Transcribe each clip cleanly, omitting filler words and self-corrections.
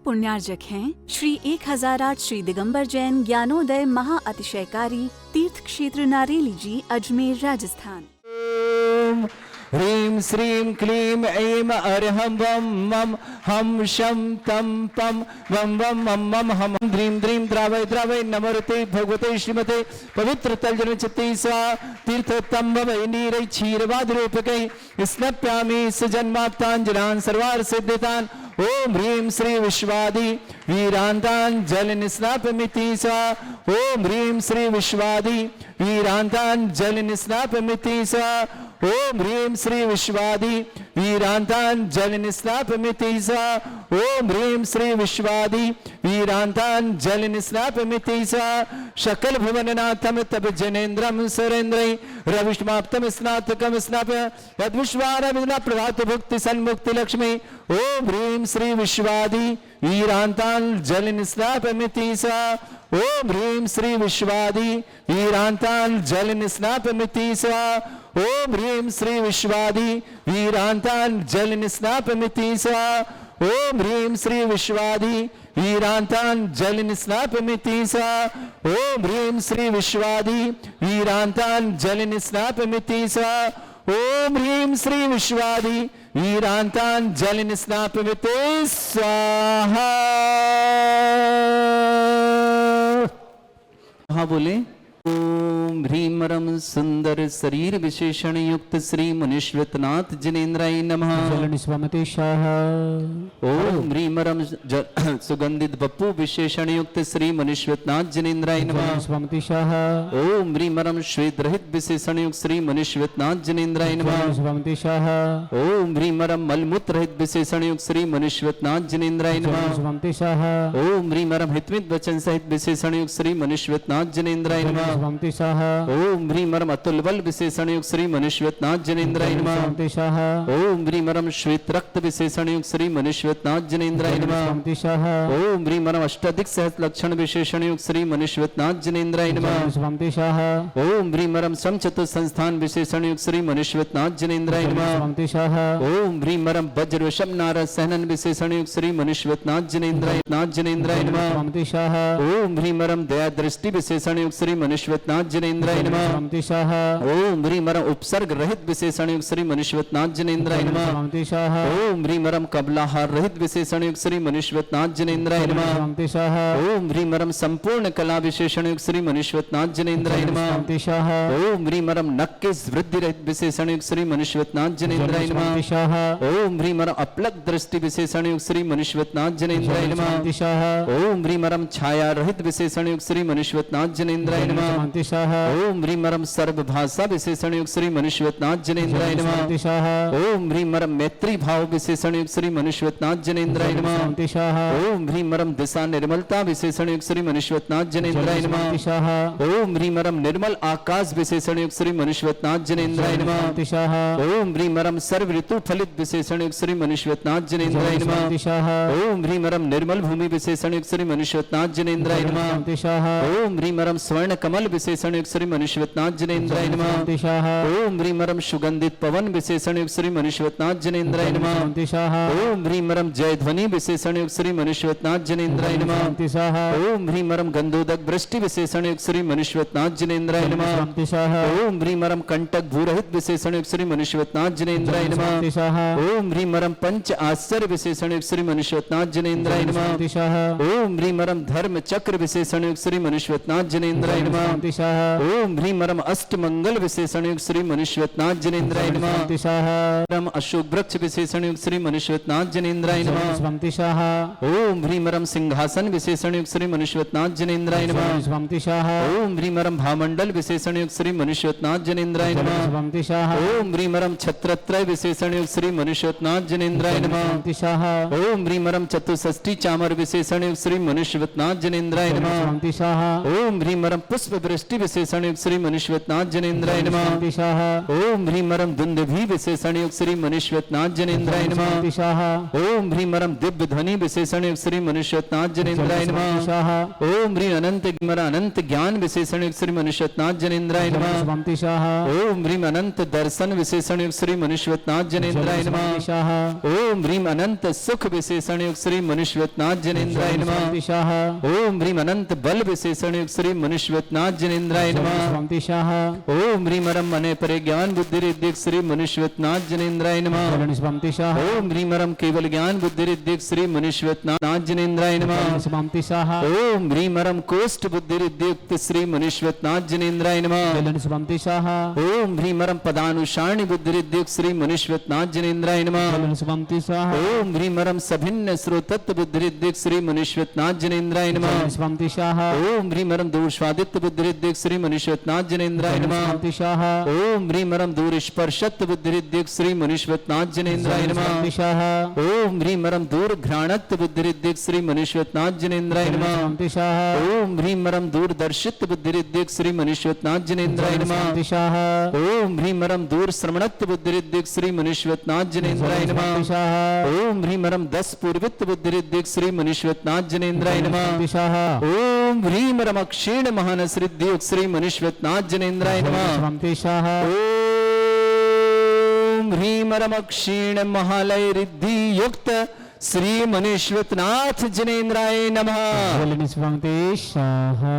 पुण्यार्जक हैं श्री 1008 श्री दिगंबर जैन ज्ञानोदय महाअतिशयकारी तीर्थ क्षेत्र नारेली जी, अजमेर, राजस्थान। ह्रीं श्रीं क्लीं ऐं अर्हं वं मं हम शं तं पं वं वं मं मं हम ह्रीं द्रीं द्रावय द्रावय नमोते भगवते श्रीमते पवित्र तलजन चित्ते स्वा तीर्थोत्तम भवै नीरै क्षीरवाद रूपकै स्नप्यामि सजन्माप्ताञ्जलान् सर्वार्थ सिद्धितान्। ओम ह्रीं श्री विश्वादि वीरांतान जल निस्नापमिति स्वा। ओम ह्रीं श्री विश्वादि वीरांतान जल निस्नापमिति स्वा। ओम ह्रीं श्री विश्वादि वीरांतान जल निस्नापमिति स्वा। ओम ह्रीं श्री विश्वादि वीरांतान जल निस्नापमिति स्वा। शकल भुवननाथम तब जनेन्द्रम सुरेन्द्रै रविष्माप्तम स्नातकम स्नाप्य यद्विश्वार विद्ना प्रभात भुक्ति सन्मुक्ति लक्ष्मी। ओम ह्रीं श्री विश्वादि वीरांतान जल निस्नापमिति स्वा। ओम ह्रीं श्री विश्वादि वीरांतान जल निस्नापमिति स्वा। ओम ह्रीं श्री विश्वादि वीरांतान जल निस्नापमिति स्वा। ओम ह्रीं श्री विश्वादि वीरांतान जल निस्नापमिति स्वा। ओम ह्रीं श्री विश्वादि वीरांतान जल निस्नापमिति स्वा। ओम ह्रीं श्री विश्वादि वीरांतान जल निस्नापमिति स्वाहा। हाँ बोले। ओम ह्रीं रम सुंदर शरीर विशेषण युक्त श्री मुनीश्वरनाथ जिनेन्द्राय नमः। जल निस्वामते शाह। ओम ह्रीं रम सुगंधित बप्पू विशेषण युक्त श्री मुनीश्वरनाथ जिनेन्द्राय नमः। निस्वामते शाह। ओम ह्रीं रम श्वेत रहित विशेषण युक्त श्री मुनीश्वरनाथ जिनेन्द्राय नमः। निस्वामते शाह। ओम ह्रीं रम मलमूत्र रहित विशेषण युक्त श्री मुनीश्वरनाथ जिनेन्द्राय नमः। निस्वामते शाह। ओम ह्रीं रम हितमित वचन सहित विशेषण युक्त श्री मुनीश्वरनाथ जिनेन्द्राय नमः। निस्वामते शाह। ओम ह्रीं रम अतुल बल विशेषण युक्त श्री मुनीश्वरनाथ जिनेन्द्राय नमः। निस्वामते शाह। ओम ह्रीं रम श्वेत रक्त विशेषण युक्त श्री मुनीश्वरनाथ जिनेन्द्राय नमः। निस्वामते शाह। ओम ह्रीं रम अष्टाधिक सहस्र लक्षण विशेषण युक्त श्री मुनीश्वरनाथ जिनेन्द्राय नमः। निस्वामते शाह। ओम ह्रीं रम समचतुर संस्थान विशेषण युक्त श्री मुनीश्वरनाथ जिनेन्द्राय नमः। निस्वामते शाह। ओम ह्रीं रम वज्र वशम नारद सहनन विशेषण युक्त श्री मुनीश्वरनाथ जिनेन्द्राय जिनेन्द्राय नमः। निस्वामते शाह। ओम ह्रीं रम दया दृष्टि विशेषण युक्त श्री मुनीश्वरनाथ जिनेन्द्राय नमः। निस्वामते शाह। ओम ह्रीं रम उपसर्ग रहित विशेषण युक्त श्री मुनीश्वरनाथ जिनेन्द्राय नमः। निस्वामते शाह। ओम ह्रीं रम कबलाहार रहित विशेषण युक्त श्री मुनीश्वरनाथ जिनेन्द्राय नमः। निस्वामते शाह। ओम ह्रीं रम संपूर्ण कला विशेषण युक्त श्री मुनीश्वरनाथ जिनेन्द्राय नमः। निस्वामते शाह। ओम ह्रीं रम नक्के वृद्धि रहित विशेषण युक्त श्री मुनीश्वरनाथ जिनेन्द्राय नमः। निस्वामते शाह। ओम ह्रीं रम अपलक दृष्टि विशेषण युक्त श्री मुनीश्वरनाथ जिनेन्द्राय नमः। निस्वामते शाह। ओम ह्रीं रम छाया रहित विशेषण युक्त श्री मुनीश्वरनाथ जिनेन्द्राय नमः। निस्वामते शाह। ओम ह्रीं रम सर्व भाषा विशेषण युक्त श्री मुनीश्वरनाथ जिनेन्द्राय नमः। निस्वामते शाह। ओम ह्रीं रम मैत्री भाव विशेषण युक्त श्री मुनीश्वरनाथ जिनेन्द्राय नमः। निस्वामते शाह। ओम ह्रीं रम दिशा निर्मलता विशेषण युक्त श्री मुनीश्वरनाथ जिनेन्द्राय नमः। निस्वामते शाह। ओम ह्रीं रम निर्मल आकाश विशेषण युक्त श्री मुनीश्वरनाथ जिनेन्द्राय नमः। निस्वामते शाह। ओम ह्रीं रम सर्व ऋतु फलित विशेषण युक्त श्री मुनीश्वरनाथ जिनेन्द्राय नमः। निस्वामते शाह। ओम ह्रीं रम निर्मल भूमि विशेषण युक्त श्री मुनीश्वरनाथ जिनेन्द्राय नमः। निस्वामते शाह। ओम ह्रीं रम स्वर्ण कमल विशेषण युक्त श्री मुनीश्वरनाथ जिनेन्द्राय नमः। निस्वामते शाह। ओम ह्रीं रम सुगंधित पवन विशेषण युक्त श्री मुनीश्वरनाथ जिनेन्द्राय नमः। निस्वामते शाह। ओम ह्रीं रम जय ध्वनि विशेषण युक्त श्री मुनीश्वरनाथ जिनेन्द्राय नमः। निस्वामते शाह। ओम ह्रीं रम गंधोदक वृष्टि विशेषण युक्त श्री मुनीश्वरनाथ जिनेन्द्राय नमः। निस्वामते शाह। ओम ह्रीं रम कंटक भूरहित विशेषण युक्त श्री मुनीश्वरनाथ जिनेन्द्राय नमः। निस्वामते शाह। ओम ह्रीं रम पंच आश्चर्य विशेषण युक्त श्री मुनीश्वरनाथ जिनेन्द्राय नमः। निस्वामते शाह। ओम ह्रीं रम धर्म चक्र विशेषण युक्त श्री मुनीश्वरनाथ जिनेन्द्राय नमः। निस्वामते शाह। ओम ह्रीं रम अष्ट मंगल विशेषण युक्त श्री मुनीश्वरनाथ जिनेन्द्राय नमः। निस्वामते शाह। रम अशोक वृक्ष विशेषण युक्त श्री मुनीश्वरनाथ जिनेन्द्राय नमः। निस्वामते शाह। ओम ह्रीं रम सिंहासन विशेषण युक्त श्री मुनीश्वरनाथ जिनेन्द्राय नमः। निस्वामते शाह। ओम ह्रीं रम भामंडल विशेषण युक्त श्री मुनीश्वरनाथ जिनेन्द्राय नमः। निस्वामते शाह। ओम ह्रीं रम छत्रत्रय विशेषण युक्त श्री मुनीश्वरनाथ जिनेन्द्राय नमः। निस्वामते शाह। ओम ह्रीं रम चतुष्षष्ठी चामर विशेषण युक्त श्री मुनीश्वरनाथ जिनेन्द्राय नमः। निस्वामते शाह। ओम ह्रीं रम पुष्प वृष्टि विशेषण विशेषण युक्त श्री मनुष्यनाथ जनेन्द्राय नमः। स्वाहा ओम ह्रीम रम दुंदुभि विशेषण युक्त श्री मनुष्यनाथ जनेन्द्राय नमः। स्वाहा ओम ह्रीम रम दिव्य ध्वनि विशेषण युक्त श्री मनुष्यनाथ जनेन्द्राय नमः। स्वाहा ओम ह्रीम अनंत ज्ञान विशेषण युक्त श्री मनुष्यनाथ जनेन्द्राय नमः। स्वाहा ओम ह्रीम अनंत दर्शन विशेषण युक्त श्री मनुष्यनाथ जनेन्द्राय नमः। स्वाहा ओम ह्रीम अनंत सुख विशेषण युक्त श्री मनुष्यनाथ जनेन्द्राय नमः। स्वाहा ओम ह्रीम अनंत बल विशेषण युक्त श्री मनुष्यनाथ जनेन्द्राय नमः। स्वाहा ओम ह्रीम रम मने परे ज्ञान बुद्धि रिद्धिक श्री मनुष्यनाथ जनेन्द्राय नमः। स्वाहा ओम ह्रीम रम केवल ज्ञान बुद्धि रिद्धिक श्री मनुष्यनाथ जनेन्द्राय नमः। स्वाहा ओम ह्रीम रम कोष्ठ बुद्धि रिद्धियुक्त श्री मनुष्यनाथ जनेन्द्राय नमः। स्वाहा ओम ह्रीम रम पदानुसारणी बुद्धि रिद्धियुक्त श्री मनुष्यनाथ जनेन्द्राय नमः। स्वाहा ओम ह्रीम रम सभिन्न श्रोतत्व बुद्धि रिद्धियुक्त श्री मनुष्यनाथ जनेन्द्राय नमः। स्वाहा ओम ह्रीम रम दूर स्वादित्व बुद्धि रिद्धियुक्त श्री मनुष्यनाथ जनेन्द्राय नमः। स्वाहा ओम ह्रीम रम दूर स्पर्शत्व बुद्धि रिद्धियुक्त श्री मनुष्यनाथ जनेन्द्राय नमः। स्वाहा ओम ह्रीम रम दूर घ्राणत्व बुद्धि रिद्धियुक्त श्री मनुष्यनाथ जनेन्द्राय नमः। स्वाहा ओम ह्रीम रम दूरदर्शित्व बुद्धि रिद्धियुक्त श्री मनुष्यनाथ जनेन्द्राय नमः। स्वाहा ओम ह्रीम रम दूर श्रवणत्व बुद्धि रिद्धियुक्त श्री मनुष्यनाथ जनेन्द्राय नमः। स्वाहा ओम ह्रीम रम दस पूर्वित्व बुद्धि रिद्धियुक्त श्री मनुष्यनाथ जनेन्द्राय नमः। स्वाहा ओम ह्रीम रम क्षीण महानस रिद्धियुक्त श्री मनुष्यनाथ जनेन्द्राय नमः। स्वाहा ओम ह्रीम रम क्षीण महालय रिद्धि युक्त श्री मनुष्यनाथ जनेन्द्राय नमः। स्वाहा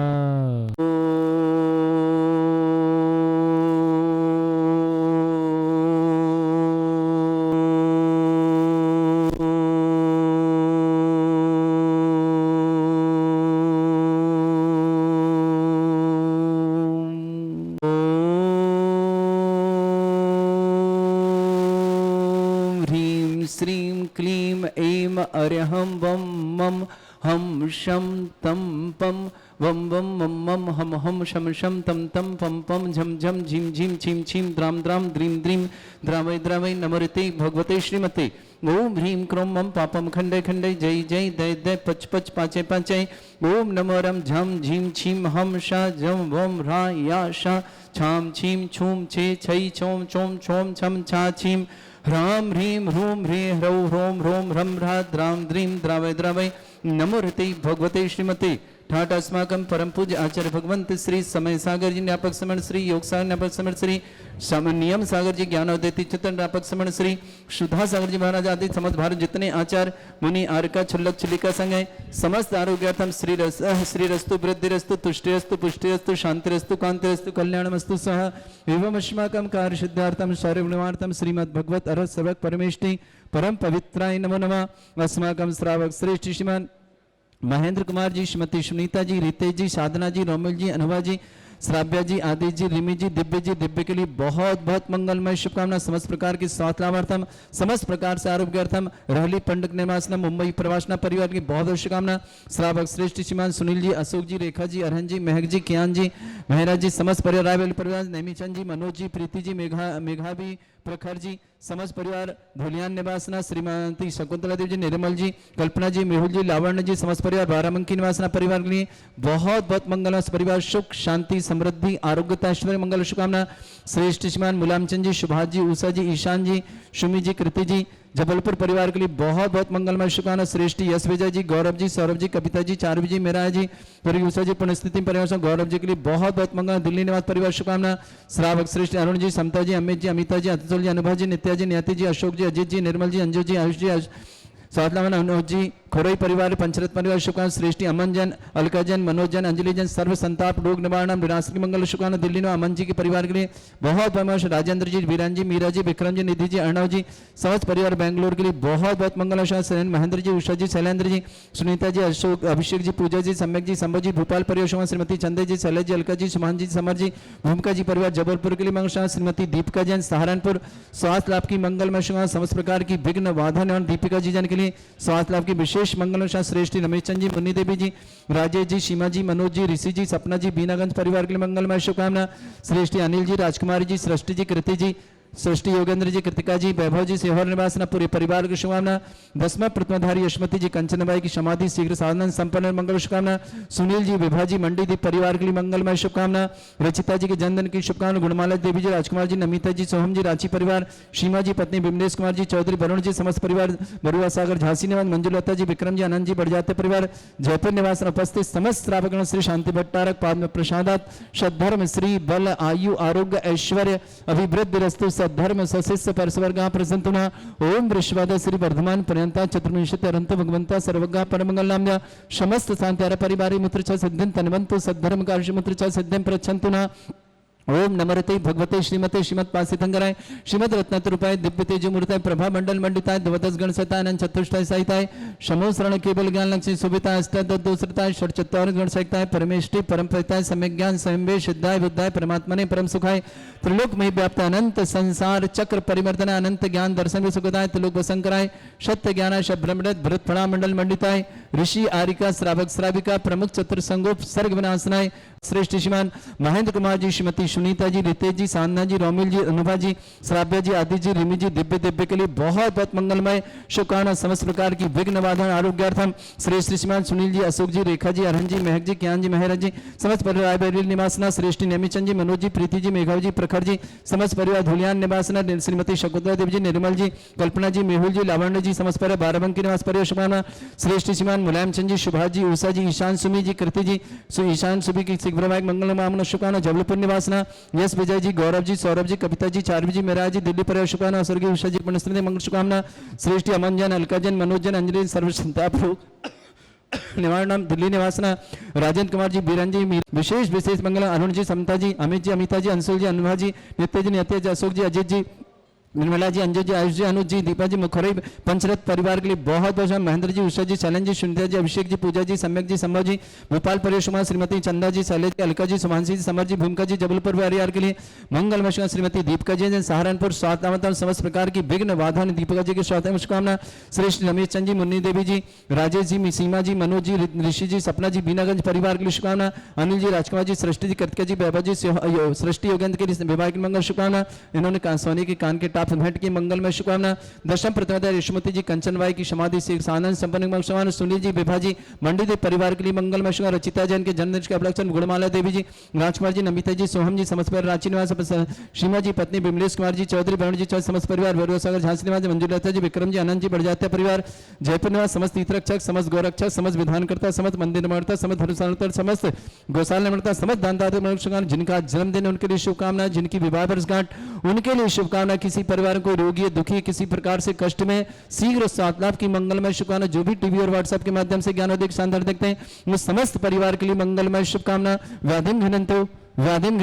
श्रीं क्लीं ऐं अर्हं वं मं हम शम तम पम वम वम मम मम हम हम शम शम तम तम पम पम झम झम झीम झीम छीम छीम द्राम द्राम द्रीम द्रीम द्रावय द्रावय नमरते भगवते श्रीमते ओम ह्रीं क्रों मम पापम खंडे खंडे जय जय दय दय पच पच पाचे पाचे ओम नमो रम झम झीम छीम हम शा जम वम रा या शा छाम छीम छूम छे छई छोम छोम छोम छम छा छीम ह्राम ह्रीं ह्रूं ह्री ह्रौ ह्रों ह्रों ह्रम ह्रा द्राम द्रीं द्रावय द्रावय नमो ऋते भगवते श्रीमते ठाट अस्माकं परम पूज्य आचार्य भगवंत श्री समय सागर जी न्यापक समण श्री योग सागर न्यापक समण श्री नियम सागर जी ज्ञानोदय चिंतन न्यापक समण श्री सुधा सागर जी महाराज आदि समस्त भारत जितने आचार्य मुनि आर्का छुल्लक छुलिका संघ है समस्त आरोग्यार्थम श्रीरस्तु वृद्धिरस्तु तुष्टिरस्तु पुष्टिरस्तु शांतिरस्तु कांतिरस्तु कल्याणमस्तु सह एवं अस्माकं कार्य सिद्धार्थम सर्वगुणार्थम श्रीमद् भगवत अरहत सर्वक परमेष्टि परम पवित्राय नमो नमः। अस्माकं श्रावक श्रेष्ठ श्रीमान महेंद्र कुमार जी, श्रीमती सुनीता जी, रितेश जी, साधना जी, रोमिल जी, अनुभा जी, श्राव्या जी, आदित्य जी, रिमी जी, दिव्य के लिए बहुत बहुत मंगलमय शुभकामना। समस्त प्रकार की स्वास्थ्य लाभार्थम, समस्त प्रकार से आरोग्यार्थम, रहली पंडित निवासना मुंबई प्रवासना परिवार की बहुत बहुत शुभकामना। श्रावक श्रेष्ठ श्रीमान सुनील जी, अशोक जी, रेखा जी, अरहन जी, महक जी, कियान जी, मेहरा जी, समस्त परिवार रायवेल परिवार, नेमीचंद जी, मनोज जी, प्रीति जी, मेघा भी, प्रखर जी, समस्त परिवार धुलियान निवासना, श्रीमती शकुंतला देवी जी, निर्मल जी, कल्पना जी, मेहुल जी, लावण्य जी, समस्त परिवार बाराबंकी निवासना परिवार के लिए बहुत बहुत मंगल। परिवार सुख शांति समृद्धि आरोग्यता ऐश्वर्य मंगल शुभकामना। श्रेष्ठ श्रीमान मुलायमचंद जी, सुभाष जी, उषा जी, ईशान जी, सुमी जी, कृति जी, जबलपुर परिवार के लिए बहुत बहुत मंगलमय शुभकामना। श्रेष्ठ यश विजय जी, गौरव जी, सौरभ जी, कविता जी, चारवी जी, मेरा जी, उषा जी, पुण्यस्थिति परिवार से गौरव जी के लिए बहुत बहुत मंगल। दिल्ली निवास परिवार शुभकामना। श्रावक श्रेष्ठ अरुण जी, समता जी, अमित जी, अमिता जी, अतुल जी, अनुभा जी, नित्या जी, नियति जी, अशोक जी, अजीत जी, निर्मल जी, अंजू जी, आयुष जी, साधलावन अनुज जी, खोरई परिवार, पंचरथ परिवार शुभकामना। श्रेष्ठी अमन जन, अलका जन, मनोज जन, अंजलि जन, सर्व संताप रोग निवारण विनाश की मंगल शुभकामना। दिल्ली में अमन जी के परिवार के लिए बहुत बहुत राजेंद्र जी, वीरान जी, मीरा जी, विक्रम जी, निधि जी, अर्णव जी, समस्त परिवार बेंगलोर के लिए बहुत बहुत मंगल। महेंद्र जी, उषा जी, शैलेंद्र जी, सुनीता जी, अशोक, अभिषेक जी, पूजा जी, सम्यक जी, संभव जी, भोपाल परिवार, श्रीमती चंदे जी, शैलेज जी, अलका जी, सुमान जी, समर जी, भूमिका जी परिवार जबलपुर के लिए मंगल। श्रीमती दीपिका जैन, सहारनपुर, स्वास्थ्य लाभ की मंगलमय शुभकामना। समस्त प्रकार की विघ्न बाधन और दीपिका जी जन के लिए स्वास्थ्य लाभ की विशेष मंगल। श्रेष्ठ रमेश चंद जी, मुन्नी देवी जी, राजेश जी, सीमा जी, मनोज जी, ऋषि जी, सपना जी, बीनागंज परिवार के लिए मंगलमय शुभकामना। श्रेष्ठ अनिल जी, राजकुमारी जी, सृष्टि जी, कृति जी, सृष्टि योगेंद्र जी, कृतिका जी, वैभव जी, सेहोर निवासना पूरे परिवार की शुभकामना। 10वां प्रथमाधारी यशमती जी, कंचनबाई की समाधि शीघ्र साधन संपन्न मंगल शुभकामना। सुनील जी, विभा जी, मंडी दीप परिवार के लिए मंगलमय शुभकामना। रचिता जी के जन्मदिन की शुभकामना। गुणमाला देवी जी, राजकुमार जी, नमिता जी, सोहम जी, रांची परिवार, सीमा जी पत्नी बिमलेश कुमार जी, चौधरी वरुण जी, समस्त परिवार, बरुआ सागर, झांसी निवास, मंजुलता जी, विक्रम जी, आनंद जी, बढ़ परिवार, जयपुर निवास उपस्थित समस्त श्रावकगण श्री शांति भट्टारक पाद प्रसादात सद्धर्म श्री बल आयु आरोग्य ऐश्वर्य अभिवृद्धि रस्तु सद्धर्म सशिष्य परस्वर्गा प्रसंतुना ओम वृषवाद श्री वर्धमान पर्यंता चतुर्विंशति अनंत भगवंता सर्वगा परमंगल नाम्या समस्त शांत्यार परिवारी मुत्र च सिद्धिं तन्वन्तु सद्धर्म कार्य मुत्र च सिद्धिं प्रच्छन्तुना ओम नमरते भगवते श्रीमते श्रीमद पासितंगराय श्रीमद रत्नतरूपाय दिव्य तेज मूर्ताय प्रभा मंडल मंडिताय द्वादश गण सहिताय अनंत चतुष्टय सहिताय समोसरण केवल ज्ञान लक्ष्मी सुभिताय अष्टादश दोषताय षट्चत्वार गण सहिताय परमेष्टि परम प्रताय सम्यक ज्ञान स्वयंवे सिद्धाय बुद्धाय परमात्मने परम सुखाय त्रिलोक में व्याप्त अनंत संसार चक्र परिवर्तन अनंत ज्ञान दर्शन में सुखदाय त्रिलोक वसंकराय सत्य ज्ञान शब्रमृत भरत फणा मंडल मंडिताय ऋषि आरिका श्रावक श्राविका प्रमुख चतुर्संगोप सर्ग विनाशनाय श्रेष्ठ श्रीमान महेंद्र कुमार जी, श्रीमती सुनीता जी, रितेश जी, साधना जी, रोमिल जी, अनुभा जी, श्राव्या जी, आदि जी, रिमी जी, दिव्य के लिए बहुत बहुत मंगलमय शुभकामना। समस्त प्रकार की विघ्न बाधन आरोग्यार्थम श्रेष्ठ श्रीमान सुनील जी, अशोक जी, रेखा जी, अरहन जी, महक जी, ज्ञान जी, मेहरा जी, समस्त परिवार बैरिल निवासना, श्रेष्ठ नेमीचंद जी, मनोज जी, प्रीति जी, मेघाव जी, प्रखर जी, समस्त परिवार धुलियान निवासना, श्रीमती शकुंतला देवी जी, निर्मल जी, कल्पना जी, मेहुल जी, लावण्य जी, समस्त परिवार बाराबंकी निवास परिवार शुभकामना। श्रेष्ठ श्रीमान मुलायम चंद जी, सुभाष जी, उषा जी, ईशान सुमी जी, कृति जी, ईशान सुबी की शीघ्रवायक मंगल मामना शुभकामना। जबलपुर निवासना यश विजय जी, गौरव जी, सौरभ जी, कविता जी, चारवी जी, मेरा जी, दिल्ली परिवार शुभकामना। स्वर्गीय उषा जी पुण्यस्मृति मंगल शुभकामना। श्रेष्ठ अमन जन, अलका जन, मनोज जन, अंजलि सर्वसंताप निवारण दिल्ली निवासना राजेंद्र कुमार जी, बीरन जी, विशेष मंगल अरुण जी, समता जी, अमित जी, अमिता जी, अंशुल जी, अनुभा जी, नित्य जी, नित्य जी, अशोक जी, अजित जी, निर्मला जी, अंजू जी, आयुष जी, अनुज जी, दीपा जी, मुखरी पंचरथ परिवार के लिए बहुत बहुत महेंद्र जी, उषा जी, चलन जी, सुनीता जी, अभिषेक जी, पूजा जी, सम्यक जी, संभव जी, भोपाल परिवेश श्रीमती चंदा जी, शैलेज जी, अलका जी, सुमानसी जी, समर जी, भूमिका जी, जबलपुर परिवार के लिए मंगल मशुका श्रीमती दीपिका जी, सहारनपुर स्वास्थ्य समस्त प्रकार की विघ्न बाधा दीपिका जी की स्वास्थ्य शुभकामना। श्रेष्ठ रमेश चंद जी, मुन्नी देवी जी, राजेश जी, सीमा जी, मनोज जी, ऋषि जी, सपना जी, बीनागंज परिवार के लिए शुभकामना। अनिल जी, राजकुमार जी, सृष्टि जी, कृतिका जी, वैभव जी, सृष्टि योगेंद्र के लिए विवाह की मंगल शुभकामना। इन्होंने सोने के कान के टाप भेंट की मंगल में शुभकामना। दशम प्रतिमाता यशमती जी, कंचनबाई की समाधि से सानंद संपन्न मंगल। सुनील जी, विभा जी, मंडी देव परिवार के लिए मंगल में शुभकामना। रचिता जैन के जन्मदिन के उपलक्ष्य गुणमाला देवी जी, राजकुमार जी, नमिता जी, सोहम जी, समस्त परिवार रांची निवास, सीमा जी पत्नी बिमलेश कुमार जी, चौधरी वरुण जी, समस्त परिवार बरुआ सागर, झांसी निवास, मंजुलता जी, विक्रम जी, आनंद जी, बढ़ परिवार, जयपुर निवास, समस्त तीर्थरक्षक, समस्त गौरक्षक, समस्त विधानकर्ता, समस्त मंदिर निर्माता, समस्त धर्मशाला, समस्त गौशाला निर्माता, समस्त दानदाता, जिनका जन्मदिन उनके लिए शुभकामना, जिनकी विवाह वर्षगांठ उनके लिए शुभकामना। किसी परिवार को रोगी दुखी किसी प्रकार से कष्ट में शीघ्र स्वास्थ्य लाभ की मंगलमय शुभकामना। जो भी टीवी और व्हाट्सएप के माध्यम से ज्ञानोदय शानदार देखते हैं वो समस्त परिवार के लिए मंगलमय शुभकामना। व्याधिम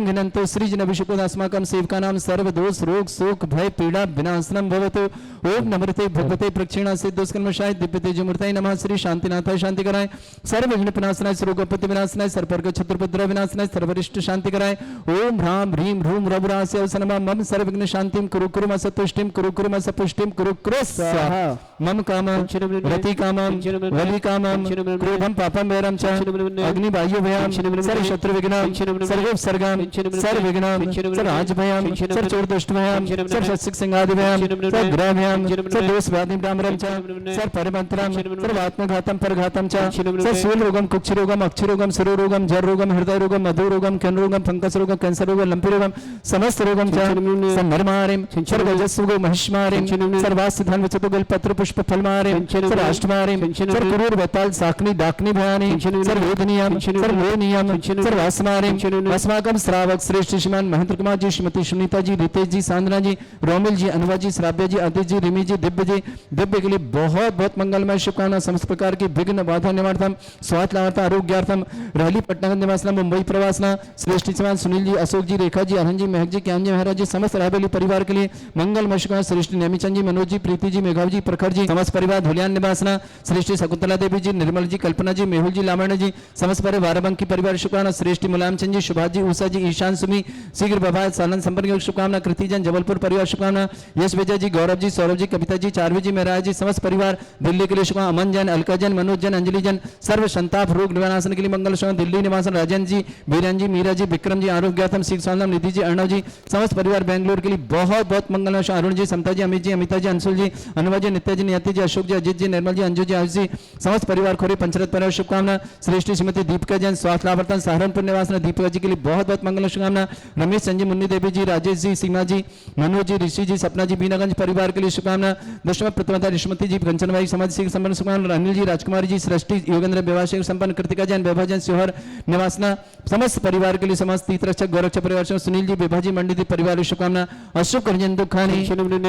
घिनंतो श्री जन अभिषेकोदास्माकं सेवकानां सर्व दोष रोग शोक भय पीड़ा विनाशनम भवतु। ओम नमृते भगवते प्रक्षिणा से दुष्कर्मशाय दिव्य तेजमूर्ताय नमः। श्री शांतिनाथाय शांति कराय, सर्व विघ्न विनाशनाय, सर्वगोपति विनाशनाय, सर्ववर्ग छत्रपुत्र विनाशनाय, सर्वरिष्ट शांति कराय। ओम ह्राम ह्रीम ह्रूम रघुरास्य अवसनमा मम सर्व विघ्न शांतिम कुरु कुरु मसतुष्टिम कुरु कुरु मसपुष्टिम कुरु कुरु स्वाहा। मम कामं रति कामं वलि कामं क्रोधं पापं वैरं च अग्नि वायु भयं सर्व शत्रु विघ्नं सर्व उपसर्गं सर्व विघ्नं सर्व राज भयं सर्व चोर दुष्ट भयं सर्व शत्रुक सिंहादि भयं सर्व ग्रह भयं सर्व दोष व्याधि डामरं च सर्व परमंत्रं सर्व आत्मघातं परघातं च सर्व शूल रोगं कुक्ष रोगं अक्षि रोगं शिरो रोगं जर रोगं हृदय रोगं मधु रोगं कैन रोगं फंगस रोगं कैंसर रोगं लंपी रोगं समस्त रोगं च सर्वनरमारिं सर्व रजस्सुगो महिष्मारिं सर्वास्ति धन विचतुगल पत्र पुष्प फलमारिं सर्व अष्टमारिं सर्व कुरूर वताल साकनी डाकनी भयानि सर्व वेदनीयं सर्व लोनियं सर्व अस्मारिं अस्माकं श्रावक श्रेष्ठ श्रीमान महेंद्र कुमार जी, श्रीमती सुनीता जी, रितेश जी, सांदना जी, रोमिल जी, अनुवा जी, श्राव्या जी, आदित्य जी, रिमी जी, दिव्य के लिए बहुत बहुत मंगलमय शुभकामना। समस्त प्रकार की विघ्न बाधा निवारणार्थम स्वास्थ्य लाभार्थम आरोग्यार्थम रहली पटना निवासना मुंबई प्रवासना श्रेष्ठ श्रीमान सुनील जी, अशोक जी, रेखा जी, अरहन जी, महक जी, ज्ञान जी, महाराज जी, समस्त रायबेली परिवार के लिए मंगलमय शुभकामना। श्रेष्ठ नेमीचंद जी, मनोज जी, प्रीति जी, मेघाव जी, प्रखर जी, समस्त परिवार धुलियान निवासना, श्रेष्ठी शकुंतला देवी जी, निर्मल जी, कल्पना जी, मेहुल जी, लावण्य जी, समस्त परिवार बाराबंकी परिवार शुभकामना, श्रेष्ठी मुलायम चंद जी, सुभाष जी, उषा जी, ईशान सुमी, शीघ्र प्रभात सालन संपन्न योग शुभकामना, कृति जन जबलपुर परिवार शुभकामना, यश विजय जी, गौरव जी, सौरभ जी, कविता जी, चारवी जी, मेहराज जी, समस्त परिवार दिल्ली के लिए शुभकामना, अमन जन, अलका जन, मनोज जन, अंजलि जन, सर्व संताप रोग निवारण के लिए मंगल शुभ, दिल्ली निवासन राजन जी, बीरन जी, मीरा जी, विक्रम जी, आरोग्यातम, सिख स्वानंदम, निधि जी, अर्णव जी, समस्त परिवार बेंगलुरु के लिए बहुत बहुत मंगल शुभ, अरुण जी, समता जी, अमित जी, अमिता जी, अंशुल जी, अनुवा जी, नित्य जी, नियति जी, अशोक जी, अजित जी, निर्मल जी, अंजू जी, आयुष जी, समस्त परिवार खोरे पंचरथ परिवार शुभकामना, श्रेष्ठी श्रीमती दीपिका जैन, स्वास्थ्य लाभार्थन, सहारनपुर निवासन, दीपिका जी के लिए बहुत बहुत मंगल शुभकामना, रमेश संजय, मुन्नी देवी जी, राजेश जी, सीमा जी, मनोज जी, ऋषि जी, सपना जी, बीनागंज परिवार के लिए शुभकामना, दशम प्रतिमता ऋषमती जी, कंचनवाई समाज सिंह संपन्न शुभकामना, अनिल जी, राजकुमारी जी, सृष्टि योगेंद्र विवाह संपन्न, कृतिका जैन, वैभव जैन, शिवहर निवासना, समस्त परिवार के लिए समस्त तीर्थरक्षक गौरक्षक परिवार से सुनील जी, विभा जी, मंडी परिवार शुभकामना, अशुभ करजन दुखानी,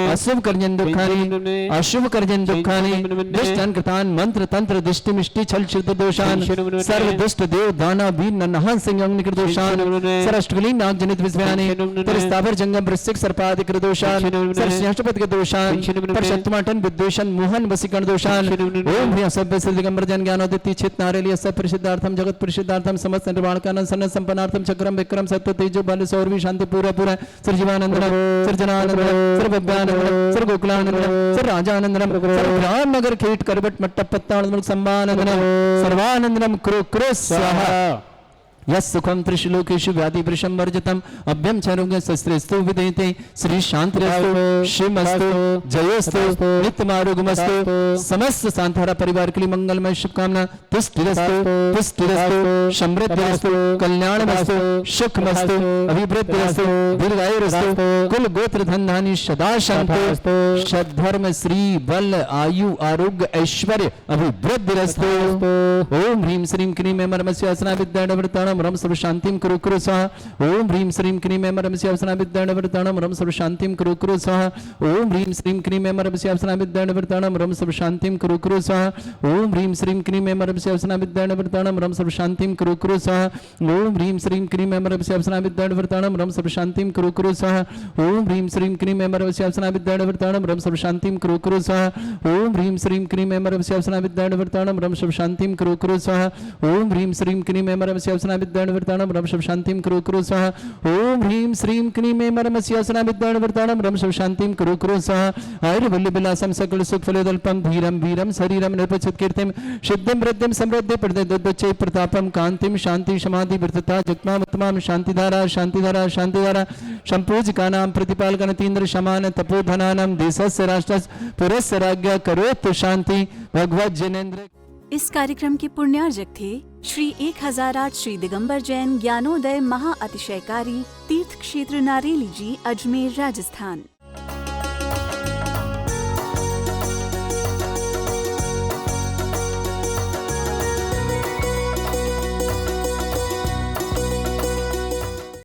अशुभ करजन दुखानी, अशुभ करजन दुखानी, दुष्टन कृतान मंत्र तंत्र दृष्टि मिष्टि छल छिद्र दोषान, सर्व दुष्ट देव दाना वीर नन्हान सिंह अग्निकृत दोषान, सरष्टकुली नाग जनित विस्व्यानि, परिस्तावर जंगम वृश्चिक सर्पादिक दोषान, सरस्यष्टपति के दोषान, परशत्माटन विद्वेषण मोहन वसीकरण दोषान, ओम ह्रीं असभ्य सिद्ध दिगंबर जन ज्ञानोदित चित नारेली असभ परिसिद्धार्थम जगत परिसिद्धार्थम समस्त निर्वाण कानन सन्न संपन्नार्थम चक्रम विक्रम सत्व तेजो बल सौरवी शांति पूरा पूरा सर्जीवानंदनम सर्जनानंदनम सर्वभव्यानंदनम सर्वगोकुलानंदनम सर्वराजानंदनम सर्वराम नगर खेट करबट मट्टप पत्तानंदनम संबानंदनम सर्वानंदनम कुरु कुरु स्वाहा यस सुखम त्रिशलोकेषु व्याधि वृषम वर्जितम अभ्यम चरोग्य शस्त्रेस्तु विदेते श्री शांतिरस्तु शिवमस्तु जयोस्तु नित्यमारोग्यमस्तु समस्त सांतारा परिवार के लिए मंगलमय शुभकामना तुष्टिरस्तु तुष्टिरस्तु समृद्धिरस्तु कल्याणमस्तु सुखमस्तु अभिवृद्धिरस्तु दीर्घायुरस्तु कुल गोत्र धन धान्य सदा शांति सद्धर्म श्री बल आयु आरोग्य ऐश्वर्य अभिवृद्धिरस्तु ओम ह्रीं श्रीं क्रीं मर्मस्य असना विद्यावृताणं रम सर्व शांतिम कुरु कुरु स्वाहा ओम ह्रीं श्रीं क्रीं मर्मस्य असना विद्यावृताणं रम सर्व शांतिम कुरु कुरु स्वाहा ओम ह्रीं श्रीं क्रीं मर्मस्य असना विद्यावृताणं रम सर्व शांतिम कुरु कुरु स्वाहा ओम ह्रीं श्रीं क्रीं मर्मस्य असना विद्यावृताणं रम सर्व शांतिम कुरु कुरु स्वाहा ओम ह्रीं श्रीं क्रीं मर्मस्य असना विद्यावृताणं रम सर्व शांतिम कुरु कुरु स्वाहा ओम ह्रीं श्रीं क्रीं मर्मस्य असना विद्यावृताणं रम सर्व शांतिम कुरु कुरु स्वाहा ओम ह्रीं श्रीं क्रीं मर्मस्य असना विद्यावृताणं रम सर्व शांतिम कुरु कुरु स्वाहा ओम ह्रीं श्रीं क्रीं मर्मस्य असना विद्यावृताणं रम सर्व शांतिम कुरु कुरु स्वाहा ओम ह्रीं श्रीं क्रीं मर्मस्य असना विद्यावृताणं रम सर्व शांतिम कुरु कुरु स्वाहा आयुर्वल्लभ विलासम सकल सुख फलोदल्पम धीरम वीरम शरीरम निर्पचित कीर्तिम सिद्धिम वृद्धिम समृद्धि प्रदद्वच्चै प्रतापम कांतिम शांति समाधि वृद्धता जगमाम उत्तमाम शांतिधारा शांतिधारा शांतिधारा संपूजिकानां प्रतिपालकनतीन्द्र शमान तपोधनानां देशस्य राष्ट्रस्य पुरस्य राज्ञा करोतु शांति भगवत जनेन्द्र। इस कार्यक्रम के पुण्यार्जक थे श्री 1008 श्री दिगंबर जैन ज्ञानोदय महाअतिशयकारी तीर्थ क्षेत्र नारेली जी, अजमेर, राजस्थान।